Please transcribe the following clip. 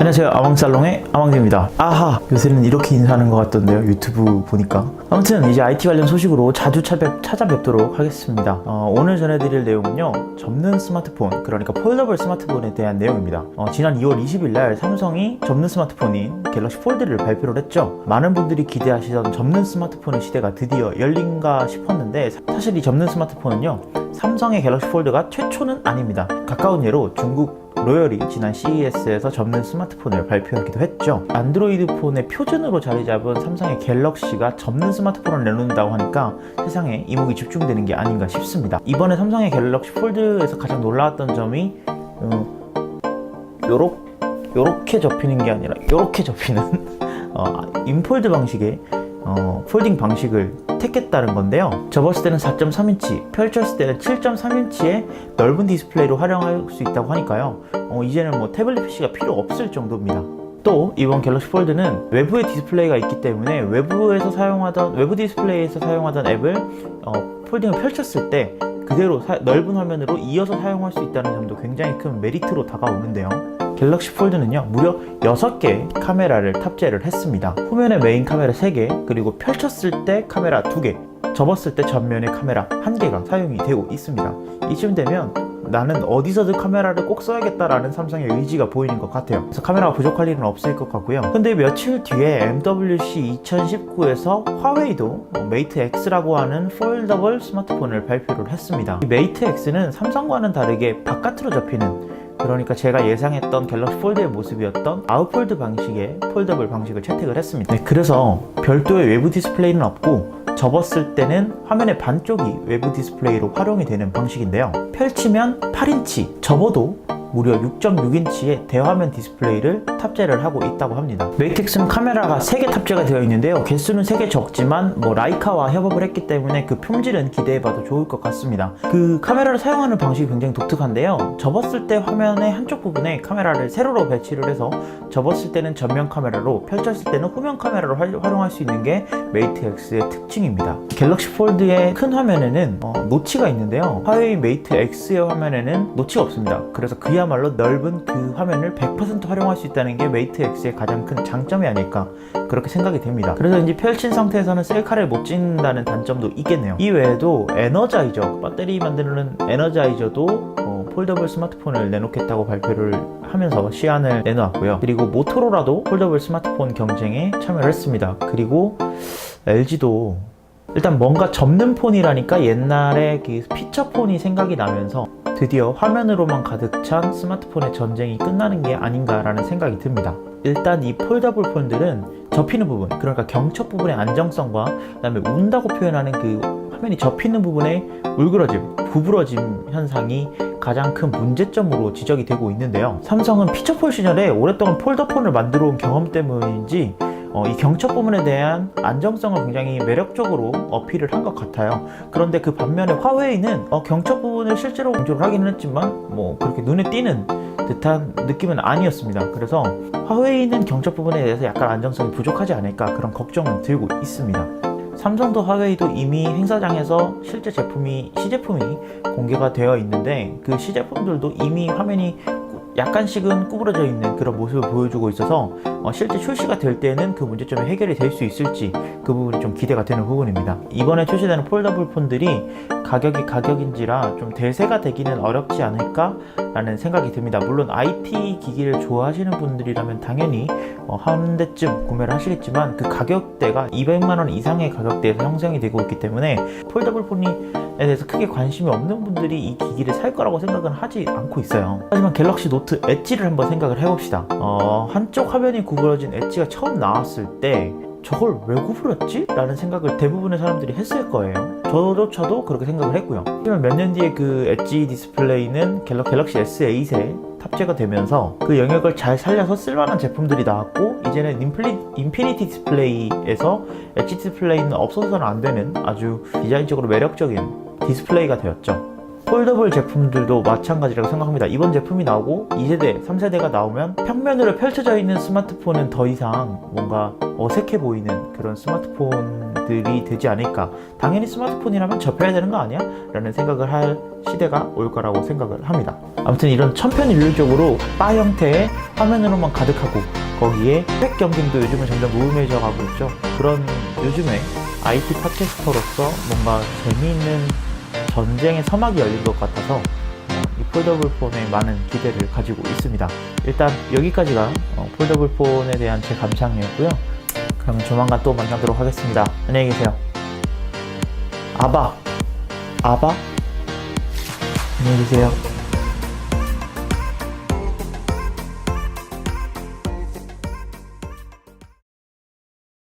안녕하세요, 아망살롱의 아망입니다. 아하, 요새는 이렇게 인사하는 것 같던데요, 유튜브 보니까. 아무튼 이제 IT 관련 소식으로 자주 찾아뵙도록 하겠습니다. 오늘 전해드릴 내용은요, 접는 스마트폰, 그러니까 폴더블 스마트폰에 대한 내용입니다. 지난 2월 20일 날 삼성이 접는 스마트폰인 갤럭시 폴드를 발표를 했죠. 많은 분들이 기대하시던 접는 스마트폰의 시대가 드디어 열린가 싶었는데, 사실 이 접는 스마트폰은요, 삼성의 갤럭시 폴드가 최초는 아닙니다. 가까운 예로 중국 로열이 지난 CES에서 접는 스마트폰을 발표하기도 했죠. 안드로이드 폰의 표준으로 자리 잡은 삼성의 갤럭시가 접는 스마트폰을 내놓는다고 하니까 세상에 이목이 집중되는 게 아닌가 싶습니다. 이번에 삼성의 갤럭시 폴드에서 가장 놀라웠던 점이 요렇게 접히는 게 아니라 요렇게 접히는 인폴드 방식의 폴딩 방식을 택했다는 건데요. 접었을 때는 4.3인치, 펼쳤을 때는 7.3인치의 넓은 디스플레이로 활용할 수 있다고 하니까요. 이제는 뭐 태블릿 PC가 필요 없을 정도입니다. 또 이번 갤럭시 폴드는 외부에 디스플레이가 있기 때문에 외부 디스플레이에서 사용하던 앱을 폴딩을 펼쳤을 때 그대로 넓은 화면으로 이어서 사용할 수 있다는 점도 굉장히 큰 메리트로 다가오는데요. 갤럭시 폴드는요, 무려 6개의 카메라를 탑재를 했습니다. 후면에 메인 카메라 3개, 그리고 펼쳤을 때 카메라 2개, 접었을 때 전면에 카메라 1개가 사용이 되고 있습니다. 이쯤 되면 나는 어디서든 카메라를 꼭 써야겠다라는 삼성의 의지가 보이는 것 같아요. 그래서 카메라가 부족할 일은 없을 것 같고요. 근데 며칠 뒤에 MWC 2019에서 화웨이도 메이트 X라고 하는 폴더블 스마트폰을 발표를 했습니다. 이 메이트 X는 삼성과는 다르게 바깥으로 접히는, 그러니까 제가 예상했던 갤럭시 폴드의 모습이었던 아웃폴드 방식의 폴더블 방식을 채택을 했습니다. 네, 그래서 별도의 외부 디스플레이는 없고 접었을 때는 화면의 반쪽이 외부 디스플레이로 활용이 되는 방식인데요. 펼치면 8인치, 접어도 무려 6.6인치의 대화면 디스플레이를 탑재를 하고 있다고 합니다. 메이텍스는 카메라가 3개 탑재가 되어 있는데요. 개수는 3개 적지만 라이카와 협업을 했기 때문에 그 품질은 기대해봐도 좋을 것 같습니다. 그 카메라를 사용하는 방식이 굉장히 독특한데요. 접었을 때 화면의 한쪽 부분에 카메라를 세로로 배치를 해서 접었을 때는 전면 카메라로, 펼쳤을 때는 후면 카메라로 활용할 수 있는 게 메이트 X의 특징입니다. 갤럭시 폴드의 큰 화면에는 노치가 있는데요. 화웨이 메이트 X의 화면에는 노치가 없습니다. 그래서 그야말로 넓은 그 화면을 100% 활용할 수 있다는 게 메이트 X의 가장 큰 장점이 아닐까, 그렇게 생각이 됩니다. 그래서 이제 펼친 상태에서는 셀카를 못 찍는다는 단점도 있겠네요. 이 외에도 에너자이저, 배터리 만드는 에너자이저도 폴더블 스마트폰을 내놓겠다고 발표를 하면서 시안을 내놓았고요. 그리고 모토로라도 폴더블 스마트폰 경쟁에 참여를 했습니다. 그리고 LG도 일단 뭔가 접는 폰이라니까 옛날에 그 피처폰이 생각이 나면서 드디어 화면으로만 가득 찬 스마트폰의 전쟁이 끝나는 게 아닌가라는 생각이 듭니다. 일단 이 폴더블 폰들은 접히는 부분, 그러니까 경첩 부분의 안정성과 그다음에 운다고 표현하는 그 화면이 접히는 부분의 울그러짐, 구부러짐 현상이 가장 큰 문제점으로 지적이 되고 있는데요. 삼성은 피처폰 시절에 오랫동안 폴더폰을 만들어 온 경험 때문인지 이 경첩 부분에 대한 안정성을 굉장히 매력적으로 어필을 한 것 같아요. 그런데 그 반면에 화웨이는 경첩 부분을 실제로 강조를 하기는 했지만 그렇게 눈에 띄는 듯한 느낌은 아니었습니다. 그래서 화웨이는 경첩 부분에 대해서 약간 안정성이 부족하지 않을까, 그런 걱정은 들고 있습니다. 삼성도 화웨이도 이미 행사장에서 실제 시제품이 공개가 되어 있는데 그 시제품들도 이미 화면이 약간씩은 구부러져 있는 그런 모습을 보여주고 있어서 실제 출시가 될 때는 그 문제점이 해결이 될 수 있을지 그 부분이 좀 기대가 되는 부분입니다. 이번에 출시되는 폴더블 폰들이 가격이 가격인지라 좀 대세가 되기는 어렵지 않을까 라는 생각이 듭니다. 물론 IT 기기를 좋아하시는 분들이라면 당연히 한 대쯤 구매를 하시겠지만 그 가격대가 200만원 이상의 가격대에서 형성이 되고 있기 때문에 폴더블 폰에 대해서 크게 관심이 없는 분들이 이 기기를 살 거라고 생각은 하지 않고 있어요. 하지만 갤럭시 노트 엣지를 한번 생각을 해봅시다. 한쪽 화면이 구부러진 엣지가 처음 나왔을 때 저걸 왜 구부렸지? 라는 생각을 대부분의 사람들이 했을 거예요. 저조차도 그렇게 생각을 했고요. 하지만 몇 년 뒤에 그 엣지 디스플레이는 갤럭시 S8에 탑재가 되면서 그 영역을 잘 살려서 쓸만한 제품들이 나왔고, 이제는 인피니티 디스플레이에서 엣지 디스플레이는 없어서는 안 되는 아주 디자인적으로 매력적인 디스플레이가 되었죠. 폴더블 제품들도 마찬가지라고 생각합니다. 이번 제품이 나오고 2세대, 3세대가 나오면 평면으로 펼쳐져 있는 스마트폰은 더 이상 뭔가 어색해 보이는 그런 스마트폰 디바이스들이 되지 않을까. 당연히 스마트폰이라면 접혀야 되는 거 아니야? 라는 생각을 할 시대가 올 거라고 생각을 합니다. 아무튼 이런 천편일률적으로 바 형태의 화면으로만 가득하고 거기에 팩 경쟁도 요즘은 점점 무음해져 가고 있죠. 그런 요즘에 IT 팟캐스터로서 뭔가 재미있는 전쟁의 서막이 열린 것 같아서 이 폴더블 폰에 많은 기대를 가지고 있습니다. 일단 여기까지가 폴더블 폰에 대한 제 감상이었고요. 그럼 조만간 또 만나도록 하겠습니다. 안녕히 계세요. 아바 안녕히 계세요.